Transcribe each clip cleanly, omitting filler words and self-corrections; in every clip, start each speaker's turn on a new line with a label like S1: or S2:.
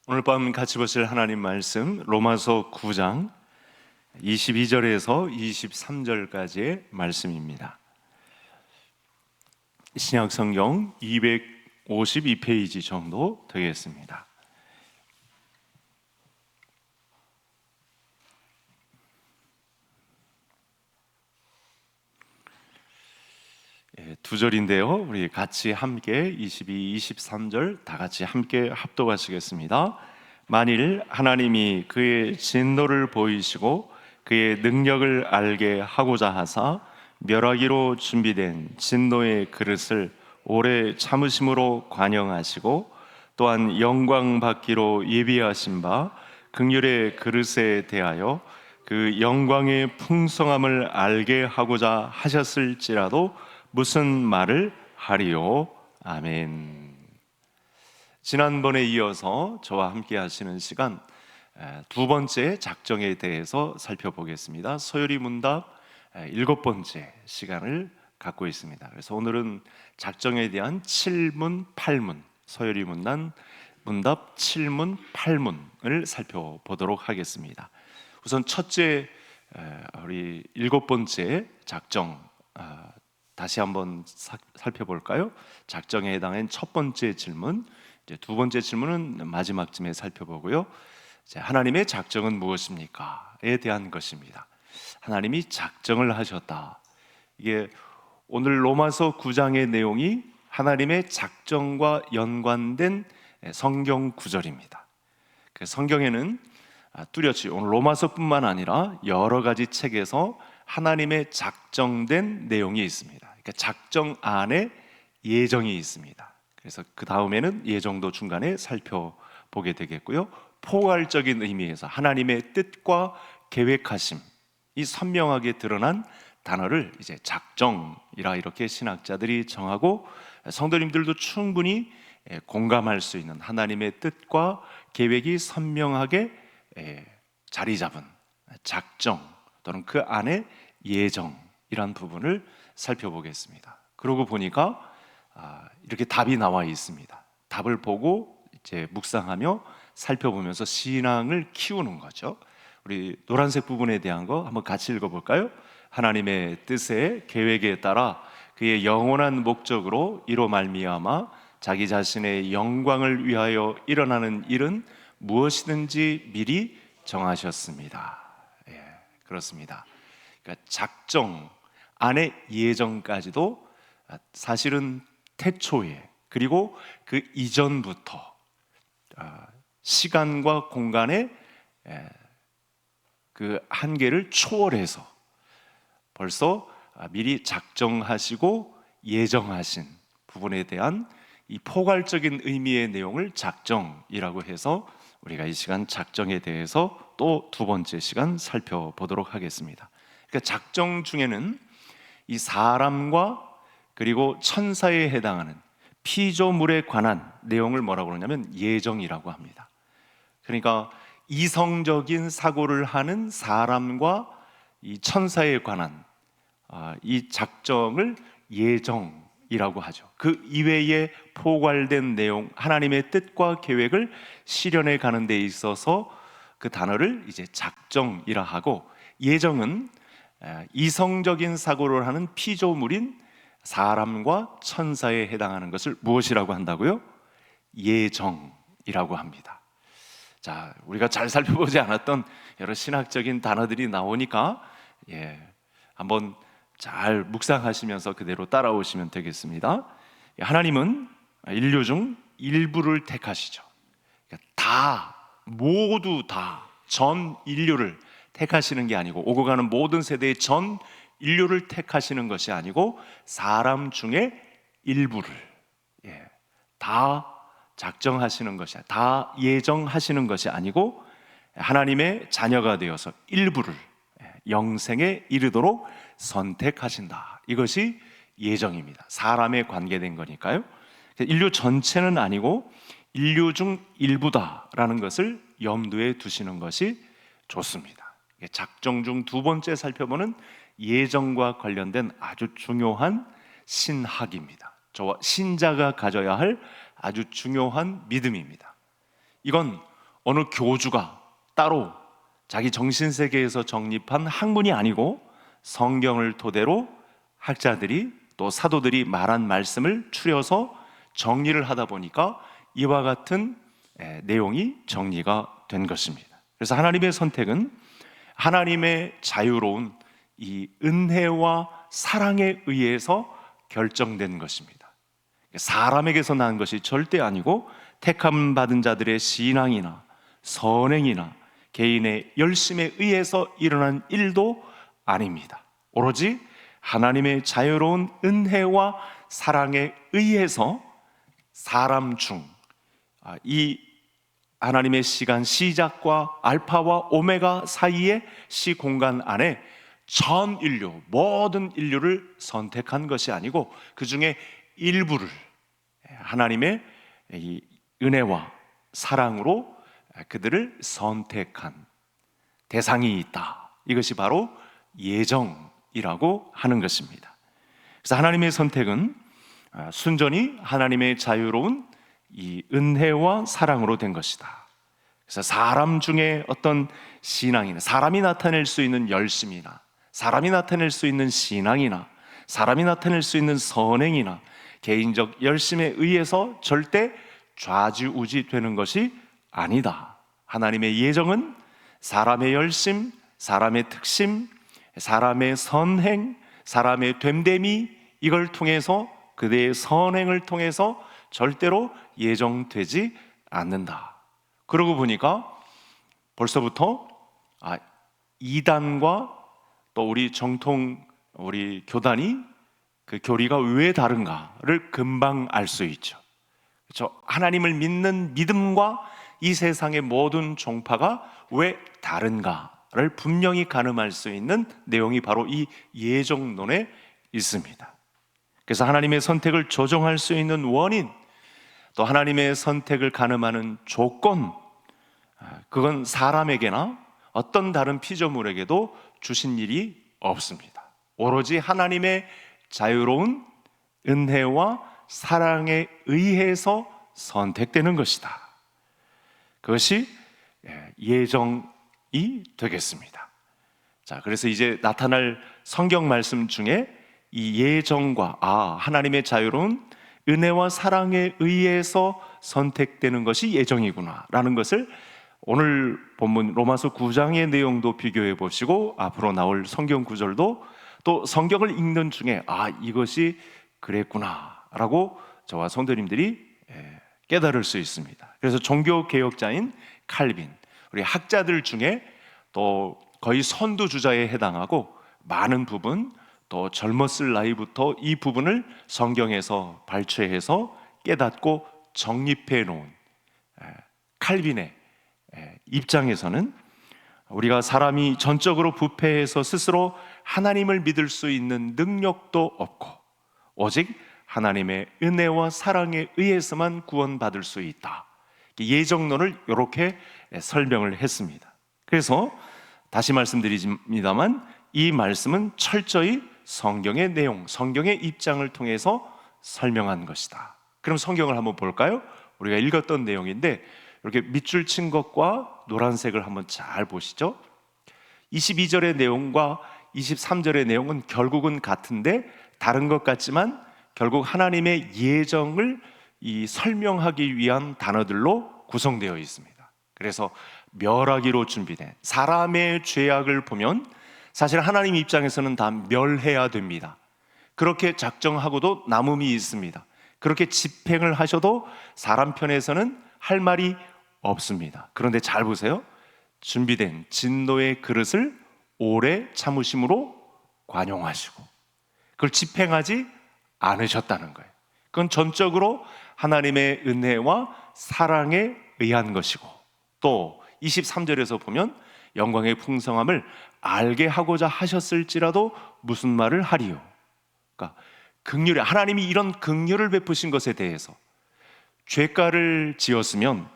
S1: 오늘 밤 같이 보실 하나님 말씀 로마서 9장 22절에서 23절까지의 말씀입니다. 신약성경 252페이지 정도 되겠습니다. 두 절인데요, 우리 같이 함께 22, 23절 다 같이 함께 합독하시겠습니다. 만일 하나님이 그의 진노를 보이시고 그의 능력을 알게 하고자 하사 멸하기로 준비된 진노의 그릇을 오래 참으심으로 관영하시고 또한 영광 받기로 예비하신 바 긍휼의 그릇에 대하여 그 영광의 풍성함을 알게 하고자 하셨을지라도 무슨 말을 하리요? 아멘. 지난번에 이어서 저와 함께 하시는 시간 두 번째 작정에 대해서 살펴보겠습니다. 서열이 문답 7번째 시간을 갖고 있습니다. 그래서 오늘은 작정에 대한 7문 8문, 서열이 문답 7문 8문을 살펴보도록 하겠습니다. 우선 첫째, 우리 7번째 작정 다시 한번 살펴볼까요? 작정에 해당한 첫 번째 질문, 이제 두 번째 질문은 마지막쯤에 살펴보고요. 이제 하나님의 작정은 무엇입니까?에 대한 것입니다. 하나님이 작정을 하셨다. 이게 오늘 로마서 9장의 내용이 하나님의 작정과 연관된 성경 구절입니다. 그 성경에는 뚜렷이 오늘 로마서뿐만 아니라 여러 가지 책에서 하나님의 작정된 내용이 있습니다. 그러니까 작정 안에 예정이 있습니다. 그래서 그 다음에는 예정도 중간에 살펴보게 되겠고요. 포괄적인 의미에서 하나님의 뜻과 계획하심이 선명하게 드러난 단어를 이제 작정이라 이렇게 신학자들이 정하고 성도님들도 충분히 공감할 수 있는 하나님의 뜻과 계획이 선명하게 자리 잡은 작정 또는 그 안에 예정이란 부분을 살펴보겠습니다. 그러고 보니까 이렇게 답이 나와 있습니다. 답을 보고 이제 묵상하며 살펴보면서 신앙을 키우는 거죠. 우리 노란색 부분에 대한 거 한번 같이 읽어볼까요? 하나님의 뜻에 계획에 따라 그의 영원한 목적으로 이로 말미암아 자기 자신의 영광을 위하여 일어나는 일은 무엇이든지 미리 정하셨습니다. 그렇습니다. 그러니까 작정 안에 예정까지도 사실은 태초에 그리고 그 이전부터 시간과 공간의 그 한계를 초월해서 벌써 미리 작정하시고 예정하신 부분에 대한 이 포괄적인 의미의 내용을 작정이라고 해서 우리가 이 시간 작정에 대해서 또 두 번째 시간 살펴보도록 하겠습니다. 그러니까 작정 중에는 이 사람과 그리고 천사에 해당하는 피조물에 관한 내용을 뭐라고 그러냐면 예정이라고 합니다. 그러니까 이성적인 사고를 하는 사람과 이 천사에 관한 이 작정을 예정이라고 하죠. 그 이외에 포괄된 내용, 하나님의 뜻과 계획을 실현해 가는 데 있어서 그 단어를 이제 작정이라 하고, 예정은 이성적인 사고를 하는 피조물인 사람과 천사에 해당하는 것을 무엇이라고 한다고요? 예정이라고 합니다. 자, 우리가 잘 살펴보지 않았던 여러 신학적인 단어들이 나오니까 한번 잘 묵상하시면서 그대로 따라오시면 되겠습니다. 하나님은 인류 중 일부를 택하시죠. 그러니까 모두 전 인류를 택하시는 게 아니고, 오고 가는 모든 세대의 전 인류를 택하시는 것이 아니고 사람 중에 일부를 다 작정하시는 것이, 다 예정하시는 것이 아니고 하나님의 자녀가 되어서 일부를 영생에 이르도록 선택하신다. 이것이 예정입니다. 사람에 관계된 거니까요. 인류 전체는 아니고 인류 중 일부다라는 것을 염두에 두시는 것이 좋습니다. 작정 중 두 번째 살펴보는 예정과 관련된 아주 중요한 신학입니다. 저와 신자가 가져야 할 아주 중요한 믿음입니다. 이건 어느 교주가 따로 자기 정신세계에서 정립한 학문이 아니고 성경을 토대로 학자들이 또 사도들이 말한 말씀을 추려서 정리를 하다 보니까 이와 같은 내용이 정리가 된 것입니다. 그래서 하나님의 선택은 하나님의 자유로운 이 은혜와 사랑에 의해서 결정된 것입니다. 사람에게서 난 것이 절대 아니고 택함 받은 자들의 신앙이나 선행이나 개인의 열심에 의해서 일어난 일도 아닙니다. 오로지 하나님의 자유로운 은혜와 사랑에 의해서 사람 중 이 하나님의 시간 시작과 알파와 오메가 사이의 시공간 안에 전 인류, 모든 인류를 선택한 것이 아니고 그 중에 일부를 하나님의 이 은혜와 사랑으로 그들을 선택한 대상이 있다. 이것이 바로 예정이라고 하는 것입니다. 그래서 하나님의 선택은 순전히 하나님의 자유로운 이 은혜와 사랑으로 된 것이다. 그래서 사람 중에 어떤 신앙이나 사람이 나타낼 수 있는 열심이나 사람이 나타낼 수 있는 신앙이나 사람이 나타낼 수 있는 선행이나 개인적 열심에 의해서 절대 좌지우지 되는 것이 아니다. 하나님의 예정은 사람의 열심, 사람의 특심, 사람의 선행, 사람의 됨됨이 이걸 통해서 그대의 선행을 통해서 절대로 예정되지 않는다. 그러고 보니까 벌써부터 이단과 또 우리 정통 우리 교단이 그 교리가 왜 다른가를 금방 알 수 있죠. 그렇죠? 하나님을 믿는 믿음과 이 세상의 모든 종파가 왜 다른가를 분명히 가늠할 수 있는 내용이 바로 이 예정론에 있습니다. 그래서 하나님의 선택을 조정할 수 있는 원인, 또 하나님의 선택을 가늠하는 조건, 그건 사람에게나 어떤 다른 피조물에게도 주신 일이 없습니다. 오로지 하나님의 자유로운 은혜와 사랑에 의해서 선택되는 것이다. 그것이 예정이 되겠습니다. 자, 그래서 이제 나타날 성경 말씀 중에 이 예정과 하나님의 자유로운 은혜와 사랑에 의해서 선택되는 것이 예정이구나 라는 것을 오늘 본문 로마서 9장의 내용도 비교해 보시고 앞으로 나올 성경 구절도 또 성경을 읽는 중에 이것이 그랬구나 라고 저와 성도님들이 깨달을 수 있습니다. 그래서 종교개혁자인 칼빈, 우리 학자들 중에 또 거의 선두주자에 해당하고 많은 부분, 또 젊었을 나이부터 이 부분을 성경에서 발췌해서 깨닫고 정립해 놓은 칼빈의 입장에서는 우리가 사람이 전적으로 부패해서 스스로 하나님을 믿을 수 있는 능력도 없고 오직 하나님의 은혜와 사랑에 의해서만 구원받을 수 있다. 예정론을 이렇게 설명을 했습니다. 그래서 다시 말씀드리지만 이 말씀은 철저히 성경의 내용, 성경의 입장을 통해서 설명한 것이다. 그럼 성경을 한번 볼까요? 우리가 읽었던 내용인데 이렇게 밑줄 친 것과 노란색을 한번 잘 보시죠. 22절의 내용과 23절의 내용은 결국은 같은데 다른 것 같지만 결국 하나님의 예정을 설명하기 위한 단어들로 구성되어 있습니다. 그래서 멸하기로 준비된 사람의 죄악을 보면 사실 하나님 입장에서는 다 멸해야 됩니다. 그렇게 작정하고도 남음이 있습니다. 그렇게 집행을 하셔도 사람 편에서는 할 말이 없습니다. 그런데 잘 보세요. 준비된 진노의 그릇을 오래 참으심으로 관용하시고 그걸 집행하지 않으셨다는 거예요. 그건 전적으로 하나님의 은혜와 사랑에 의한 것이고 또 23절에서 보면 영광의 풍성함을 알게 하고자 하셨을지라도 무슨 말을 하리요. 그러니까 긍휼에 하나님이 이런 긍휼을 베푸신 것에 대해서 죄가를 지었으면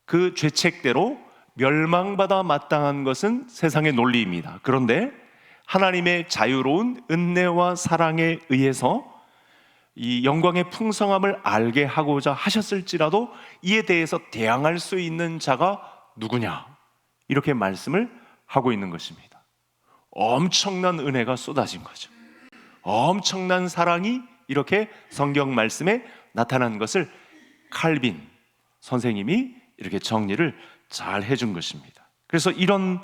S1: 그 죄책대로 멸망받아 마땅한 것은 세상의 논리입니다. 그런데 하나님의 자유로운 은혜와 사랑에 의해서 이 영광의 풍성함을 알게 하고자 하셨을지라도 이에 대해서 대항할 수 있는 자가 누구냐? 이렇게 말씀을 하고 있는 것입니다. 엄청난 은혜가 쏟아진 거죠. 엄청난 사랑이 이렇게 성경 말씀에 나타난 것을 칼빈 선생님이 이렇게 정리를 잘 해준 것입니다. 그래서 이런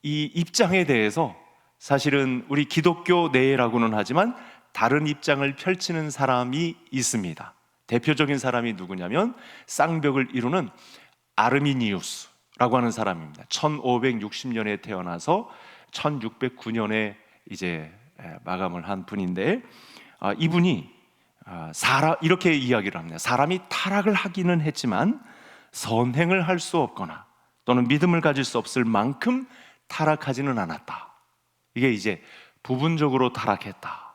S1: 이 입장에 대해서 사실은 우리 기독교 내라고는 하지만 다른 입장을 펼치는 사람이 있습니다. 대표적인 사람이 누구냐면 쌍벽을 이루는 아르미니우스라고 하는 사람입니다. 1560년에 태어나서 1609년에 이제 마감을 한 분인데, 이분이 이렇게 이야기를 합니다. 사람이 타락을 하기는 했지만 선행을 할 수 없거나 또는 믿음을 가질 수 없을 만큼 타락하지는 않았다. 이게 이제 부분적으로 타락했다.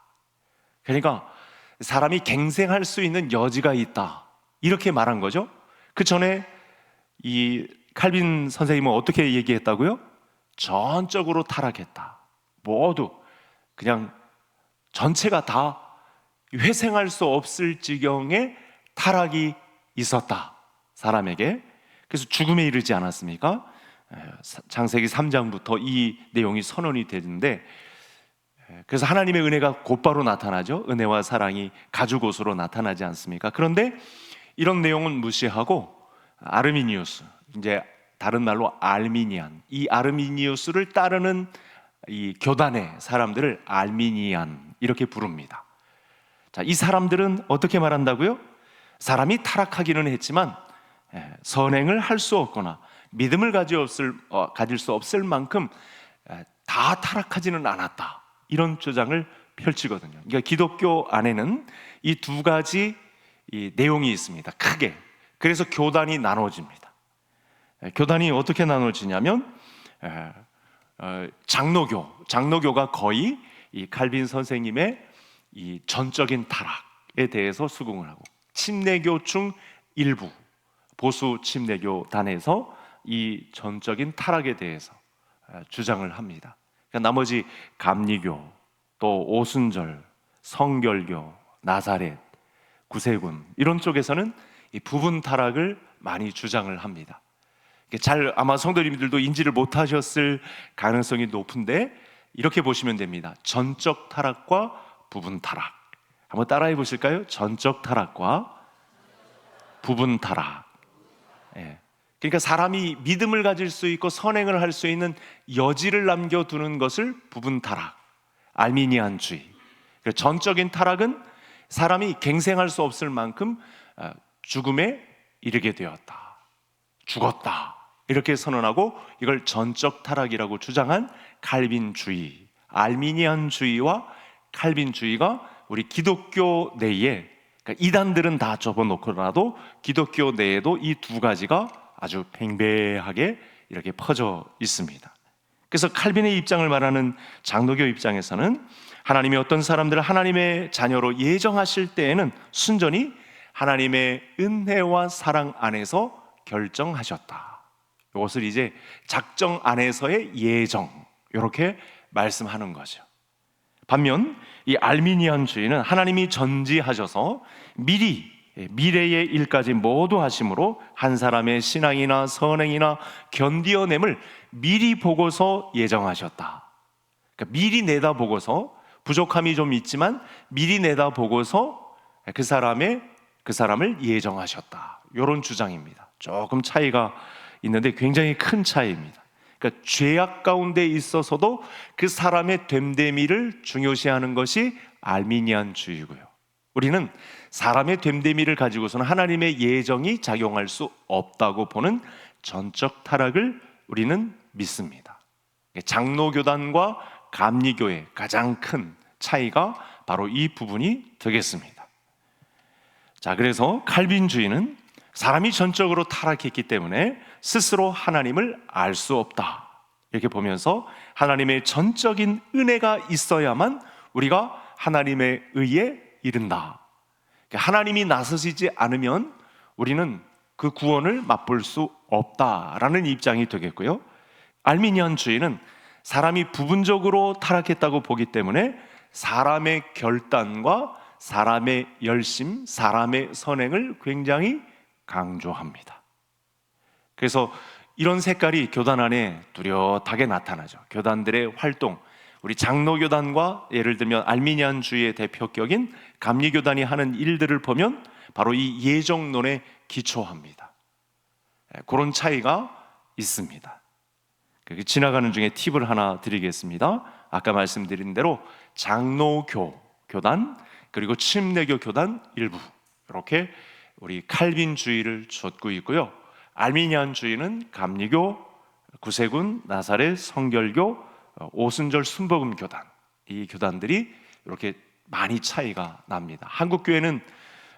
S1: 그러니까 사람이 갱생할 수 있는 여지가 있다, 이렇게 말한 거죠. 그 전에 이 칼빈 선생님은 어떻게 얘기했다고요? 전적으로 타락했다. 모두 그냥 전체가 다 회생할 수 없을 지경의 타락이 있었다, 사람에게. 그래서 죽음에 이르지 않았습니까? 창세기 3장부터 이 내용이 선언이 되는데, 그래서 하나님의 은혜가 곧바로 나타나죠. 은혜와 사랑이 가죽옷으로 나타나지 않습니까? 그런데 이런 내용은 무시하고 아르미니우스, 이제 다른 말로 알미니안, 이 아르미니우스를 따르는 이 교단의 사람들을 알미니안 이렇게 부릅니다. 자, 이 사람들은 어떻게 말한다고요? 사람이 타락하기는 했지만 선행을 할 수 없거나 믿음을 가질 수 없을 만큼 다 타락하지는 않았다, 이런 주장을 펼치거든요. 그러니까 기독교 안에는 이 두 가지 이 내용이 있습니다, 크게. 그래서 교단이 나눠집니다. 교단이 어떻게 나눠지냐면 장로교가 거의 이 칼빈 선생님의 이 전적인 타락에 대해서 수긍을 하고, 침례교 중 일부 보수 침례교단에서 이 전적인 타락에 대해서 주장을 합니다. 그러니까 나머지 감리교, 또 오순절, 성결교, 나사렛, 구세군 이런 쪽에서는 이 부분 타락을 많이 주장을 합니다. 잘 아마 성도님들도 인지를 못하셨을 가능성이 높은데, 이렇게 보시면 됩니다. 전적 타락과 부분 타락. 한번 따라해 보실까요? 전적 타락과 부분 타락. 그러니까 사람이 믿음을 가질 수 있고 선행을 할 수 있는 여지를 남겨두는 것을 부분 타락, 알미니안주의. 전적인 타락은 사람이 갱생할 수 없을 만큼 죽음에 이르게 되었다, 죽었다, 이렇게 선언하고 이걸 전적 타락이라고 주장한 칼빈주의, 알미니안주의와 칼빈주의가 우리 기독교 내에, 그러니까 이단들은 다 접어놓고라도 기독교 내에도 이 두 가지가 아주 팽배하게 이렇게 퍼져 있습니다. 그래서 칼빈의 입장을 말하는 장로교 입장에서는 하나님이 어떤 사람들을 하나님의 자녀로 예정하실 때에는 순전히 하나님의 은혜와 사랑 안에서 결정하셨다. 이것을 이제 작정 안에서의 예정, 이렇게 말씀하는 거죠. 반면 이 알미니안주의는 하나님이 전지하셔서 미래의 일까지 모두 하심으로 한 사람의 신앙이나 선행이나 견디어냄을 미리 보고서 예정하셨다. 그러니까 미리 내다보고서, 부족함이 좀 있지만 미리 내다보고서 그 사람을 예정하셨다, 이런 주장입니다. 조금 차이가 있는데 굉장히 큰 차이입니다. 그러니까 죄악 가운데 있어서도 그 사람의 됨됨이를 중요시하는 것이 알미니안주의고요, 우리는 사람의 됨됨이를 가지고서는 하나님의 예정이 작용할 수 없다고 보는 전적 타락을 우리는 믿습니다. 장로교단과 감리교의 가장 큰 차이가 바로 이 부분이 되겠습니다. 자, 그래서 칼빈주의는 사람이 전적으로 타락했기 때문에 스스로 하나님을 알 수 없다, 이렇게 보면서 하나님의 전적인 은혜가 있어야만 우리가 하나님의 의에 이른다. 하나님이 나서시지 않으면 우리는 그 구원을 맛볼 수 없다라는 입장이 되겠고요. 알미니안주의는 사람이 부분적으로 타락했다고 보기 때문에 사람의 결단과 사람의 열심, 사람의 선행을 굉장히 강조합니다. 그래서 이런 색깔이 교단 안에 뚜렷하게 나타나죠. 교단들의 활동, 우리 장로교단과 예를 들면 알미니안주의의 대표격인 감리교단이 하는 일들을 보면 바로 이 예정론에 기초합니다. 그런 차이가 있습니다. 지나가는 중에 팁을 하나 드리겠습니다. 아까 말씀드린 대로 장로교 교단 그리고 침례교 교단 일부, 이렇게 우리 칼빈주의를 좇고 있고요. 알미니안주의는 감리교, 구세군, 나사렛, 성결교, 오순절 순복음 교단, 이 교단들이 이렇게 많이 차이가 납니다. 한국 교회는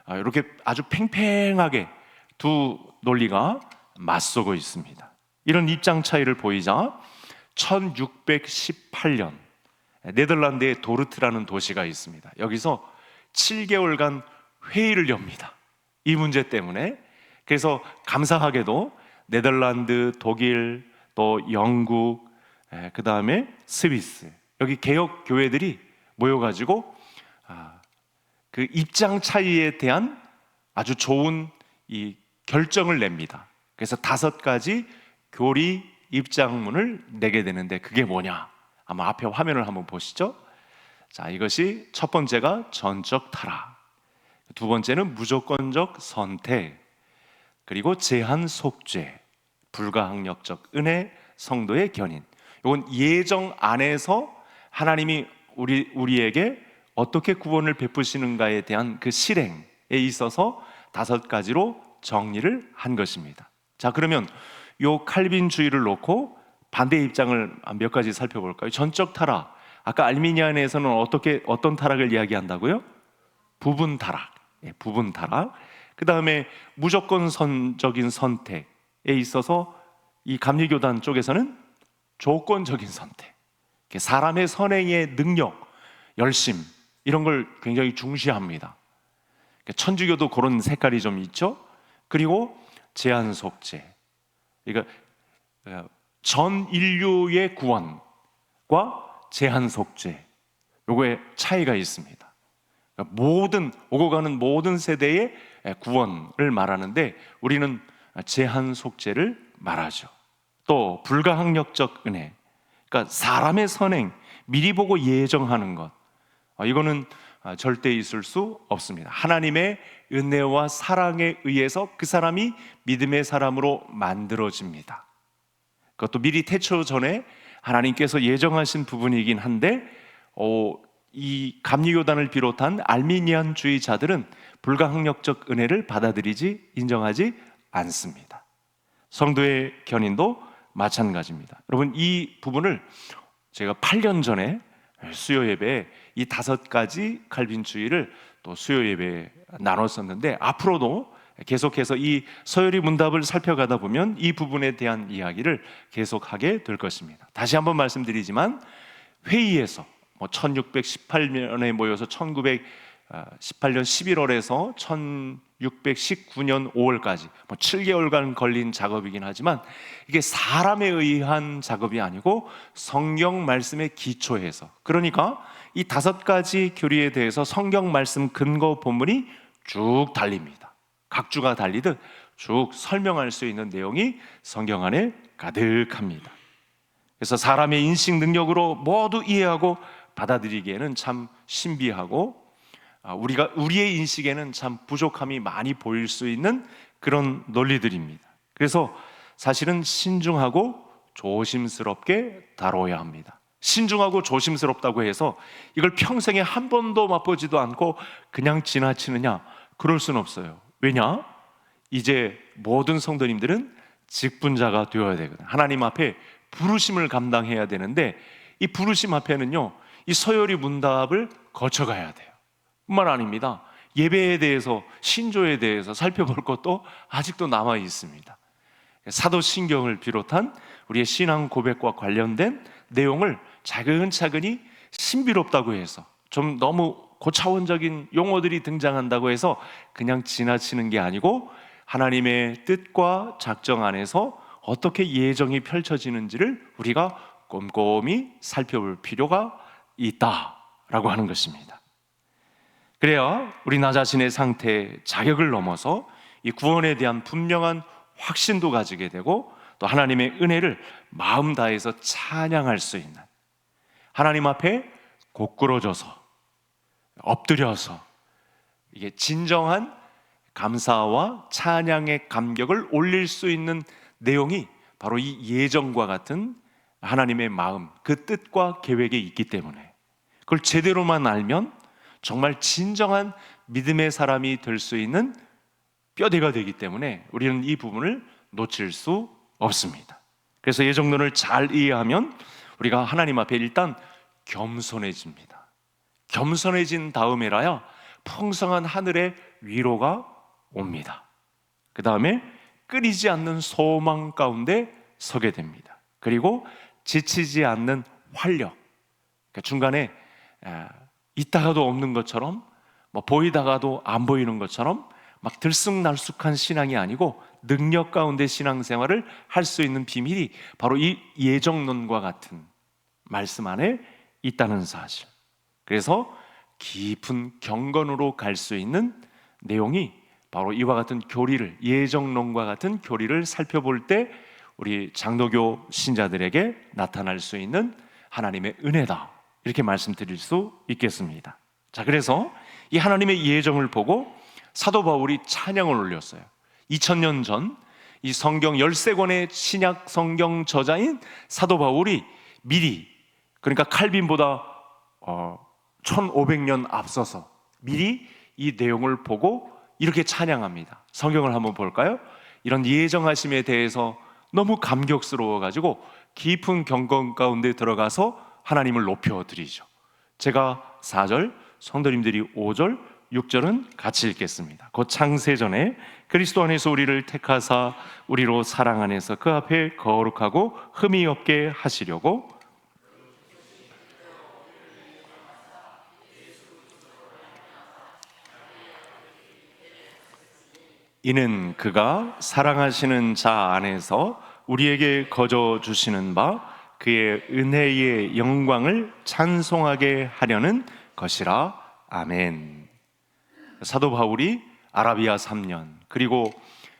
S1: 이렇게 아주 팽팽하게 두 논리가 맞서고 있습니다. 이런 입장 차이를 보이자 1618년 네덜란드의 도르트라는 도시가 있습니다. 여기서 7개월간 회의를 엽니다. 이 문제 때문에. 그래서 감사하게도 네덜란드, 독일, 또 영국, 그 다음에 스위스, 여기 개혁 교회들이 모여가지고 그 입장 차이에 대한 아주 좋은 이 결정을 냅니다. 그래서 5가지 교리 입장문을 내게 되는데, 그게 뭐냐? 아마 앞에 화면을 한번 보시죠. 자, 이것이 첫 번째가 전적 타락, 두 번째는 무조건적 선택, 그리고 제한 속죄, 불가항력적 은혜, 성도의 견인. 이건 예정 안에서 하나님이 우리에게 어떻게 구원을 베푸시는가에 대한 그 실행에 있어서 5가지로 정리를 한 것입니다. 자, 그러면 요 칼빈주의를 놓고 반대 입장을 몇 가지 살펴볼까요? 전적 타락. 아까 알미니안에서는 어떤 타락을 이야기한다고요? 부분 타락. 부분 타락. 그 다음에 무조건적인 선택에 있어서 이 감리교단 쪽에서는 조건적인 선택, 사람의 선행의 능력, 열심, 이런 걸 굉장히 중시합니다. 천주교도 그런 색깔이 좀 있죠. 그리고 제한 속죄, 그러니까 전 인류의 구원과 제한 속죄, 요거의 차이가 있습니다. 모든 오고 가는 모든 세대의 구원을 말하는데 우리는 제한 속죄를 말하죠. 또 불가항력적 은혜, 그러니까 사람의 선행, 미리 보고 예정하는 것, 이거는 절대 있을 수 없습니다. 하나님의 은혜와 사랑에 의해서 그 사람이 믿음의 사람으로 만들어집니다. 그것도 미리 태초 전에 하나님께서 예정하신 부분이긴 한데 이 감리교단을 비롯한 알미니안주의자들은 불가항력적 은혜를 받아들이지, 인정하지 않습니다. 성도의 견인도 마찬가지입니다. 여러분, 이 부분을 제가 8년 전에 수요 예배에 이 5가지 칼빈주의를 또 수요 예배에 나눴었는데, 앞으로도 계속해서 이 서열이 문답을 살펴가다 보면 이 부분에 대한 이야기를 계속하게 될 것입니다. 다시 한번 말씀드리지만, 회의에서 1618년에 모여서 1918년 11월에서 1619년 5월까지 7개월간 걸린 작업이긴 하지만, 이게 사람에 의한 작업이 아니고 성경 말씀에 기초해서, 그러니까 이 5가지 교리에 대해서 성경 말씀 근거 본문이 쭉 달립니다. 각주가 달리듯 쭉 설명할 수 있는 내용이 성경 안에 가득합니다. 그래서 사람의 인식 능력으로 모두 이해하고 받아들이기에는 참 신비하고, 우리의 인식에는 참 부족함이 많이 보일 수 있는 그런 논리들입니다. 그래서 사실은 신중하고 조심스럽게 다뤄야 합니다. 신중하고 조심스럽다고 해서 이걸 평생에 한 번도 맛보지도 않고 그냥 지나치느냐? 그럴 수는 없어요. 왜냐? 이제 모든 성도님들은 직분자가 되어야 되거든요. 하나님 앞에 부르심을 감당해야 되는데, 이 부르심 앞에는요, 이 서열이 문답을 거쳐가야 돼요. 뿐만 아닙니다. 예배에 대해서, 신조에 대해서 살펴볼 것도 아직도 남아 있습니다. 사도신경을 비롯한 우리의 신앙 고백과 관련된 내용을 차근차근히, 신비롭다고 해서 좀 너무 고차원적인 용어들이 등장한다고 해서 그냥 지나치는 게 아니고, 하나님의 뜻과 작정 안에서 어떻게 예정이 펼쳐지는지를 우리가 꼼꼼히 살펴볼 필요가 있다라고 하는 것입니다. 그래야 우리 나 자신의 상태, 자격을 넘어서 이 구원에 대한 분명한 확신도 가지게 되고, 또 하나님의 은혜를 마음 다해서 찬양할 수 있는, 하나님 앞에 고꾸러져서 엎드려서 이게 진정한 감사와 찬양의 감격을 올릴 수 있는 내용이 바로 이 예정과 같은 하나님의 마음, 그 뜻과 계획에 있기 때문에, 그걸 제대로만 알면 정말 진정한 믿음의 사람이 될 수 있는 뼈대가 되기 때문에 우리는 이 부분을 놓칠 수 없습니다. 그래서 예정론을 잘 이해하면 우리가 하나님 앞에 일단 겸손해집니다. 겸손해진 다음에라야 풍성한 하늘의 위로가 옵니다. 그 다음에 끊이지 않는 소망 가운데 서게 됩니다. 그리고 지치지 않는 활력, 그러니까 중간에 있다가도 없는 것처럼, 보이다가도 안 보이는 것처럼 막 들쑥날쑥한 신앙이 아니고 능력 가운데 신앙생활을 할 수 있는 비밀이 바로 이 예정론과 같은 말씀 안에 있다는 사실. 그래서 깊은 경건으로 갈 수 있는 내용이 바로 이와 같은 교리를, 예정론과 같은 교리를 살펴볼 때 우리 장로교 신자들에게 나타날 수 있는 하나님의 은혜다, 이렇게 말씀드릴 수 있겠습니다. 자, 그래서 이 하나님의 예정을 보고 사도 바울이 찬양을 올렸어요. 2000년 전 이 성경 13권의 신약 성경 저자인 사도 바울이 미리, 그러니까 칼빈보다 1500년 앞서서 미리 이 내용을 보고 이렇게 찬양합니다. 성경을 한번 볼까요? 이런 예정하심에 대해서 너무 감격스러워가지고 깊은 경건 가운데 들어가서 하나님을 높여드리죠. 제가 4절, 성도님들이 5절, 6절은 같이 읽겠습니다. 곧 창세전에 그리스도 안에서 우리를 택하사 우리로 사랑 안에서 그 앞에 거룩하고 흠이 없게 하시려고 이는 그가 사랑하시는 자 안에서 우리에게 거저 주시는 바 그의 은혜의 영광을 찬송하게 하려는 것이라. 아멘. 사도 바울이 아라비아 3년, 그리고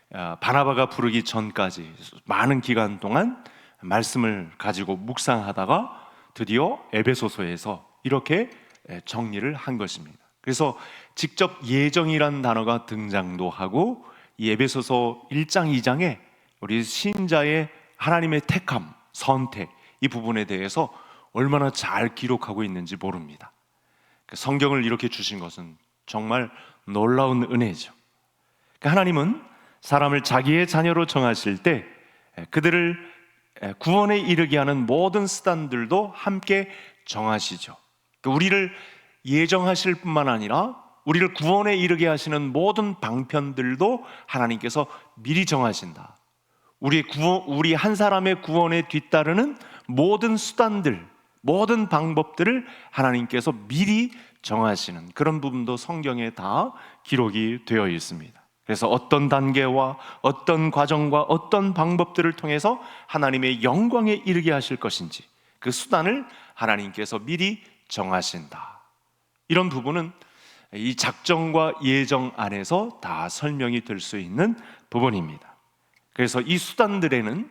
S1: 바나바가 부르기 전까지 많은 기간 동안 말씀을 가지고 묵상하다가 드디어 에베소서에서 이렇게 정리를 한 것입니다. 그래서 직접 예정이란 단어가 등장도 하고, 이 에베소서 1장 2장에 우리 신자의 하나님의 택함, 선택, 이 부분에 대해서 얼마나 잘 기록하고 있는지 모릅니다. 성경을 이렇게 주신 것은 정말 놀라운 은혜죠. 하나님은 사람을 자기의 자녀로 정하실 때 그들을 구원에 이르게 하는 모든 수단들도 함께 정하시죠. 우리를 예정하실 뿐만 아니라 우리를 구원에 이르게 하시는 모든 방편들도 하나님께서 미리 정하신다. 우리 한 사람의 구원에 뒤따르는 모든 수단들, 모든 방법들을 하나님께서 미리 정하시는 그런 부분도 성경에 다 기록이 되어 있습니다. 그래서 어떤 단계와 어떤 과정과 어떤 방법들을 통해서 하나님의 영광에 이르게 하실 것인지 그 수단을 하나님께서 미리 정하신다. 이런 부분은 이 작정과 예정 안에서 다 설명이 될 수 있는 부분입니다. 그래서 이 수단들에는,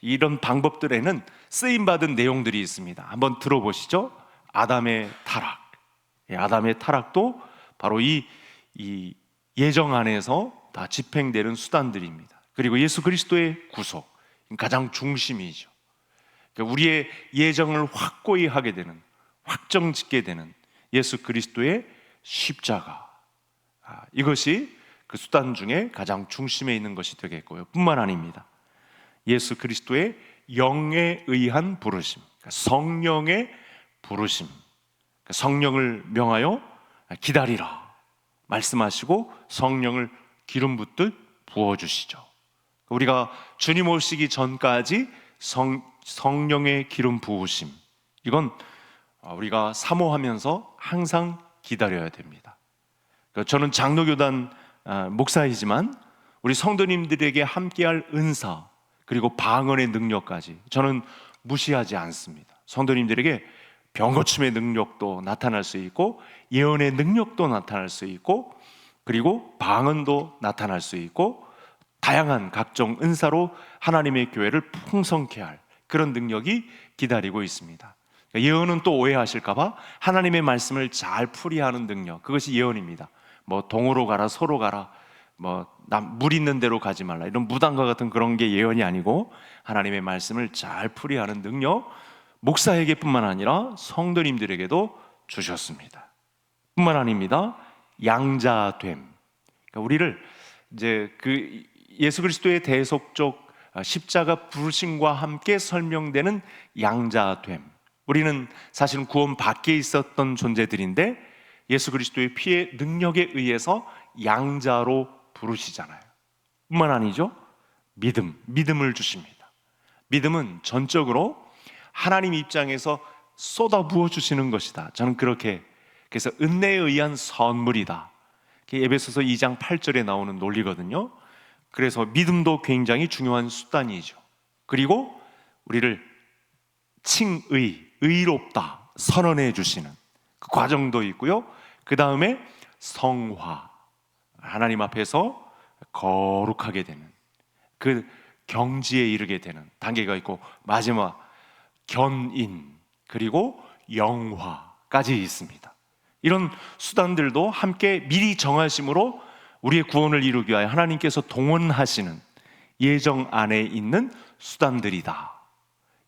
S1: 이런 방법들에는 쓰임받은 내용들이 있습니다. 한번 들어보시죠. 아담의 타락. 아담의 타락도 바로 이 예정 안에서 다 집행되는 수단들입니다. 그리고 예수 그리스도의 구속, 가장 중심이죠. 우리의 예정을 확고히 하게 되는, 확정 짓게 되는 예수 그리스도의 십자가, 이것이 그 수단 중에 가장 중심에 있는 것이 되겠고요. 뿐만 아닙니다. 예수 그리스도의 영에 의한 부르심, 성령의 부르심, 성령을 명하여 기다리라 말씀하시고 성령을 기름 붓듯 부어주시죠. 우리가 주님 오시기 전까지 성령의 기름 부으심, 이건 우리가 사모하면서 항상 기다려야 됩니다. 저는 장로교단 목사이지만 우리 성도님들에게 함께할 은사, 그리고 방언의 능력까지 저는 무시하지 않습니다. 성도님들에게 병고침의 능력도 나타날 수 있고, 예언의 능력도 나타날 수 있고, 그리고 방언도 나타날 수 있고, 다양한 각종 은사로 하나님의 교회를 풍성케 할 그런 능력이 기다리고 있습니다. 예언은 또 오해하실까 봐 하나님의 말씀을 잘 풀이하는 능력, 그것이 예언입니다. 뭐 동으로 가라, 서로 가라, 물 있는 데로 가지 말라, 이런 무당과 같은 그런 게 예언이 아니고 하나님의 말씀을 잘 풀이하는 능력, 목사에게뿐만 아니라 성도님들에게도 주셨습니다. 뿐만 아닙니다. 양자됨. 그러니까 우리를 이제 그 예수 그리스도의 대속적 십자가 부르심과 함께 설명되는 양자됨. 우리는 사실은 구원 밖에 있었던 존재들인데 예수 그리스도의 피의 능력에 의해서 양자로 부르시잖아요. 뿐만 아니죠. 믿음을 주십니다. 믿음은 전적으로 하나님 입장에서 쏟아 부어 주시는 것이다. 저는 그렇게, 그래서 은혜에 의한 선물이다. 에베소서 2장 8절에 나오는 논리거든요. 그래서 믿음도 굉장히 중요한 수단이죠. 그리고 우리를 의롭다 선언해 주시는 그 과정도 있고요. 그 다음에 성화, 하나님 앞에서 거룩하게 되는 그 경지에 이르게 되는 단계가 있고, 마지막 견인, 그리고 영화까지 있습니다. 이런 수단들도 함께 미리 정하심으로 우리의 구원을 이루기 위하여 하나님께서 동원하시는 예정 안에 있는 수단들이다.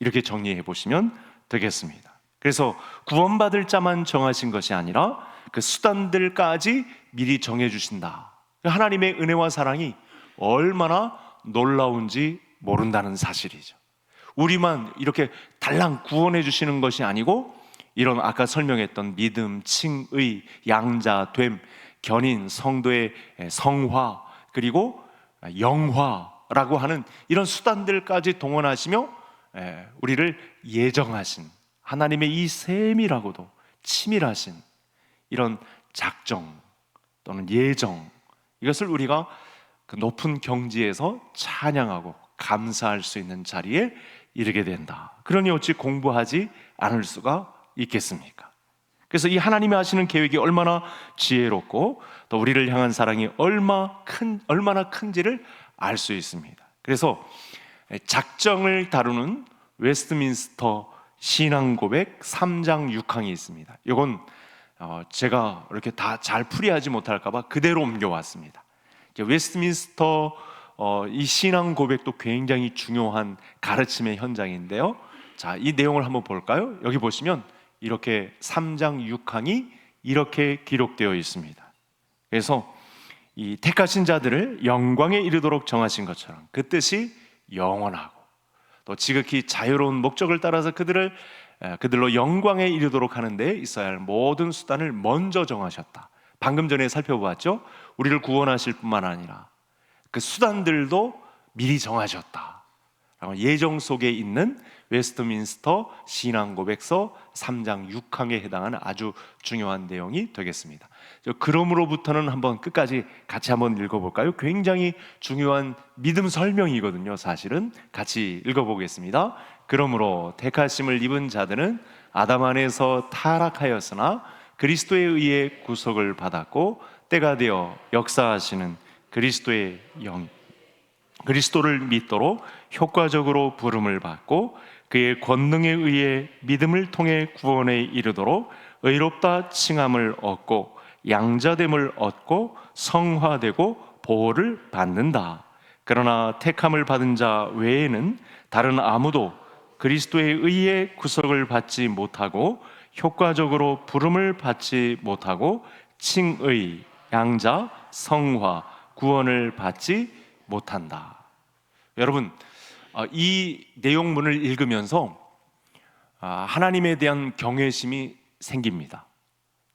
S1: 이렇게 정리해 보시면 되겠습니다. 그래서 구원받을 자만 정하신 것이 아니라 그 수단들까지 미리 정해 주신다. 하나님의 은혜와 사랑이 얼마나 놀라운지 모른다는 사실이죠. 우리만 이렇게 달랑 구원해 주시는 것이 아니고, 이런 아까 설명했던 믿음, 칭의, 양자됨, 견인, 성도의 성화, 그리고 영화라고 하는 이런 수단들까지 동원하시며 우리를 예정하신 하나님의 이 세밀하고도 치밀하신 이런 작정 또는 예정, 이것을 우리가 그 높은 경지에서 찬양하고 감사할 수 있는 자리에 이르게 된다. 그러니 어찌 공부하지 않을 수가 있겠습니까? 그래서 이 하나님이 하시는 계획이 얼마나 지혜롭고 또 우리를 향한 사랑이 얼마나 큰지를 알 수 있습니다. 그래서 작정을 다루는 웨스트민스터 신앙고백 3장 6항이 있습니다. 이건 제가 이렇게 다 잘 풀이하지 못할까 봐 그대로 옮겨왔습니다. 웨스트민스터 이 신앙고백도 굉장히 중요한 가르침의 현장인데요. 자, 이 내용을 한번 볼까요? 여기 보시면 이렇게 3장 6항이 이렇게 기록되어 있습니다. 그래서 이 택하신 자들을 영광에 이르도록 정하신 것처럼 그 뜻이 영원하고 또 지극히 자유로운 목적을 따라서 그들로 영광에 이르도록 하는 데 있어야 할 모든 수단을 먼저 정하셨다. 방금 전에 살펴보았죠. 우리를 구원하실 뿐만 아니라 그 수단들도 미리 정하셨다. 예정 속에 있는 웨스트민스터 신앙고백서 3장 6항에 해당하는 아주 중요한 내용이 되겠습니다. 그러므로부터는 한번 끝까지 같이 한번 읽어볼까요? 굉장히 중요한 믿음 설명이거든요. 사실은 같이 읽어보겠습니다. 그러므로 택하심을 입은 자들은 아담 안에서 타락하였으나 그리스도에 의해 구속을 받았고 때가 되어 역사하시는 그리스도의 영, 그리스도를 믿도록 효과적으로 부름을 받고 그의 권능에 의해 믿음을 통해 구원에 이르도록 의롭다 칭함을 얻고 양자됨을 얻고 성화되고 보호를 받는다. 그러나 택함을 받은 자 외에는 다른 아무도 그리스도에 의해 구속을 받지 못하고 효과적으로 부름을 받지 못하고 칭의, 양자, 성화, 구원을 받지 못한다. 여러분, 이 내용문을 읽으면서 하나님에 대한 경외심이 생깁니다.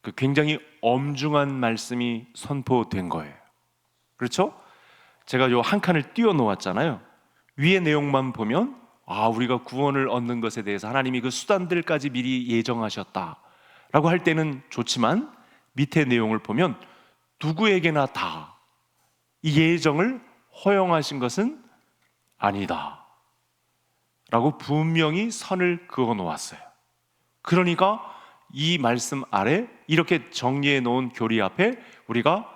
S1: 그 굉장히 엄중한 말씀이 선포된 거예요. 그렇죠? 제가 요 한 칸을 띄워 놓았잖아요. 위의 내용만 보면 우리가 구원을 얻는 것에 대해서 하나님이 그 수단들까지 미리 예정하셨다라고 할 때는 좋지만 밑에 내용을 보면 누구에게나 다 이 예정을 허용하신 것은 아니다 라고 분명히 선을 그어 놓았어요. 그러니까 이 말씀 아래 이렇게 정리해 놓은 교리 앞에 우리가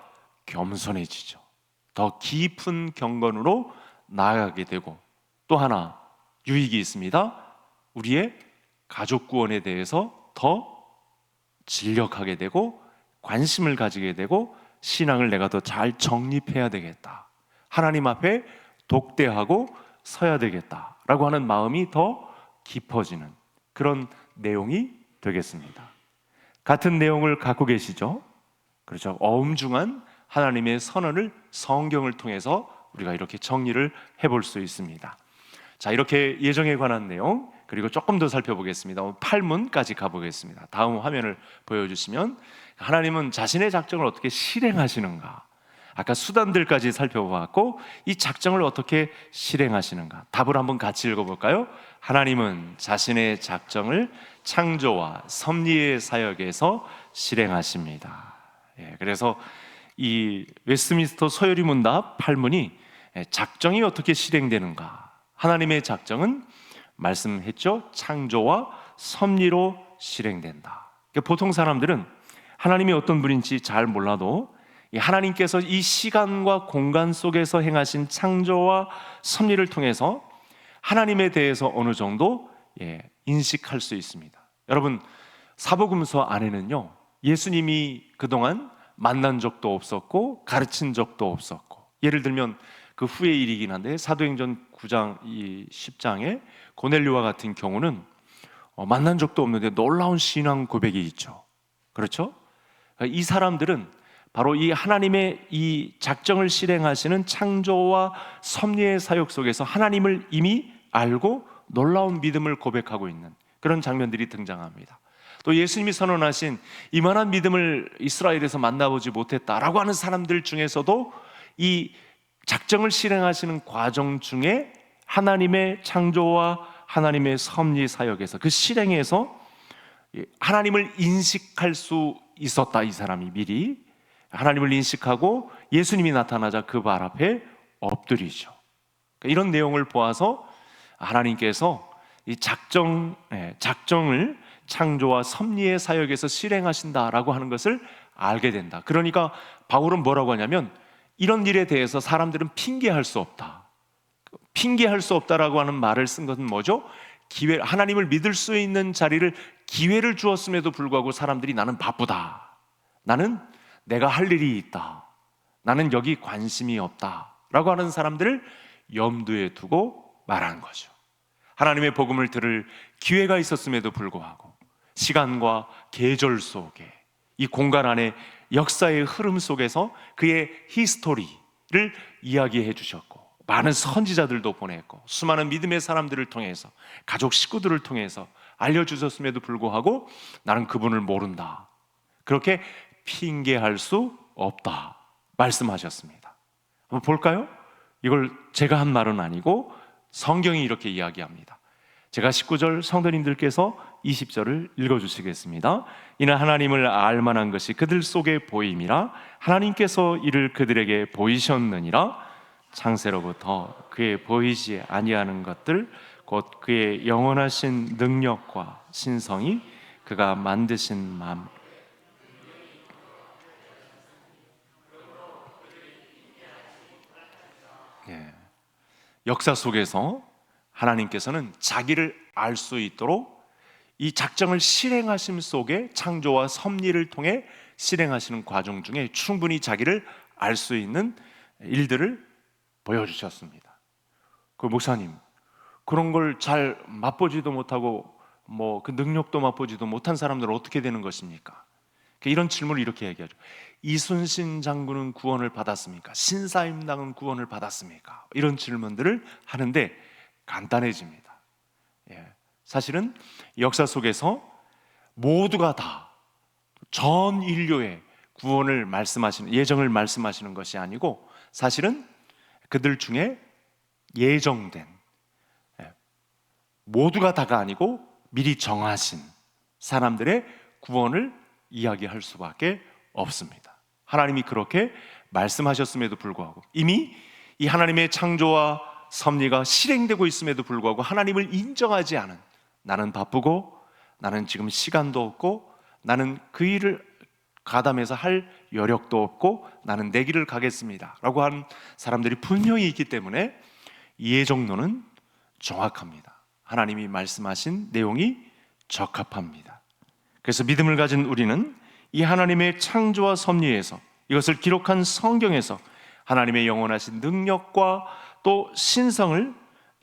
S1: 겸손해지죠. 더 깊은 경건으로 나아가게 되고, 또 하나 유익이 있습니다. 우리의 가족 구원에 대해서 더 진력하게 되고 관심을 가지게 되고 신앙을 내가 더 잘 정립해야 되겠다, 하나님 앞에 독대하고 서야 되겠다라고 하는 마음이 더 깊어지는 그런 내용이 되겠습니다. 같은 내용을 갖고 계시죠? 그렇죠. 엄중한 하나님의 선언을 성경을 통해서 우리가 이렇게 정리를 해볼 수 있습니다. 자, 이렇게 예정에 관한 내용, 그리고 조금 더 살펴보겠습니다. 8문까지 가보겠습니다. 다음 화면을 보여주시면, 하나님은 자신의 작정을 어떻게 실행하시는가, 아까 수단들까지 살펴보았고 이 작정을 어떻게 실행하시는가, 답을 한번 같이 읽어볼까요? 하나님은 자신의 작정을 창조와 섭리의 사역에서 실행하십니다. 그래서 이 웨스트민스터 서열이 문답 8문이 작정이 어떻게 실행되는가, 하나님의 작정은 말씀했죠, 창조와 섭리로 실행된다. 보통 사람들은 하나님이 어떤 분인지 잘 몰라도 하나님께서 이 시간과 공간 속에서 행하신 창조와 섭리를 통해서 하나님에 대해서 어느 정도 인식할 수 있습니다. 여러분, 사복음서 안에는요, 예수님이 그동안 만난 적도 없었고 가르친 적도 없었고, 예를 들면 그 후의 일이긴 한데 사도행전 9장 10장에 고넬료와 같은 경우는 만난 적도 없는데 놀라운 신앙 고백이 있죠. 그렇죠? 이 사람들은 바로 이 하나님의 이 작정을 실행하시는 창조와 섭리의 사역 속에서 하나님을 이미 알고 놀라운 믿음을 고백하고 있는 그런 장면들이 등장합니다. 또 예수님이 선언하신 이만한 믿음을 이스라엘에서 만나보지 못했다라고 하는 사람들 중에서도 이 작정을 실행하시는 과정 중에 하나님의 창조와 하나님의 섭리 사역에서, 그 실행에서 하나님을 인식할 수 있었다. 이 사람이 미리 하나님을 인식하고 예수님이 나타나자 그 발 앞에 엎드리죠. 이런 내용을 보아서 하나님께서 이 작정을 창조와 섭리의 사역에서 실행하신다라고 하는 것을 알게 된다. 그러니까 바울은 뭐라고 하냐면, 이런 일에 대해서 사람들은 핑계할 수 없다. 핑계할 수 없다라고 하는 말을 쓴 것은 뭐죠? 하나님을 믿을 수 있는 자리를, 기회를 주었음에도 불구하고 사람들이 나는 바쁘다, 나는 내가 할 일이 있다, 나는 여기 관심이 없다 라고 하는 사람들을 염두에 두고 말한 거죠. 하나님의 복음을 들을 기회가 있었음에도 불구하고 시간과 계절 속에, 이 공간 안에 역사의 흐름 속에서 그의 히스토리를 이야기해 주셨고, 많은 선지자들도 보냈고 수많은 믿음의 사람들을 통해서, 가족 식구들을 통해서 알려주셨음에도 불구하고 나는 그분을 모른다, 그렇게 핑계할 수 없다 말씀하셨습니다. 한번 볼까요? 이걸 제가 한 말은 아니고 성경이 이렇게 이야기합니다. 제가 19절, 성도님들께서 20절을 읽어주시겠습니다. 이는 하나님을 알만한 것이 그들 속에 보임이라, 하나님께서 이를 그들에게 보이셨느니라. 창세로부터 그의 보이지 아니하는 것들, 곧 그의 영원하신 능력과 신성이 그가 만드신 마음. 역사 속에서 하나님께서는 자기를 알 수 있도록 이 작정을 실행하심 속에, 창조와 섭리를 통해 실행하시는 과정 중에 충분히 자기를 알 수 있는 일들을 보여주셨습니다. 그 목사님, 그런 걸 잘 맛보지도 못하고 그 능력도 맛보지도 못한 사람들은 어떻게 되는 것입니까? 이런 질문을 이렇게 얘기하죠. 이순신 장군은 구원을 받았습니까? 신사임당은 구원을 받았습니까? 이런 질문들을 하는데 간단해집니다. 사실은 역사 속에서 모두가 다 전 인류의 구원을 말씀하시는, 예정을 말씀하시는 것이 아니고, 사실은 그들 중에 예정된, 모두가 다가 아니고 미리 정하신 사람들의 구원을 이야기할 수밖에 없습니다. 하나님이 그렇게 말씀하셨음에도 불구하고, 이미 이 하나님의 창조와 섭리가 실행되고 있음에도 불구하고 하나님을 인정하지 않은, 나는 바쁘고 나는 지금 시간도 없고 나는 그 일을 가담해서 할 여력도 없고 나는 내 길을 가겠습니다 라고 한 사람들이 분명히 있기 때문에 이해 정도는 정확합니다. 하나님이 말씀하신 내용이 적합합니다. 그래서 믿음을 가진 우리는 이 하나님의 창조와 섭리에서, 이것을 기록한 성경에서 하나님의 영원하신 능력과 또 신성을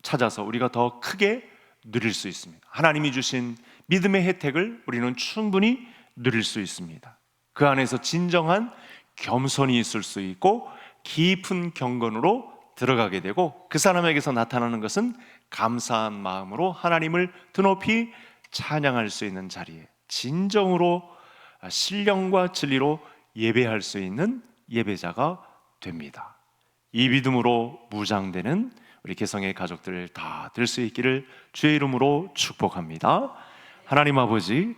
S1: 찾아서 우리가 더 크게 누릴 수 있습니다. 하나님이 주신 믿음의 혜택을 우리는 충분히 누릴 수 있습니다. 그 안에서 진정한 겸손이 있을 수 있고 깊은 경건으로 들어가게 되고, 그 사람에게서 나타나는 것은 감사한 마음으로 하나님을 드높이 찬양할 수 있는 자리에 진정으로 신령과 진리로 예배할 수 있는 예배자가 됩니다. 이 믿음으로 무장되는 우리 개성의 가족들 다 될 수 있기를 주의 이름으로 축복합니다. 하나님 아버지,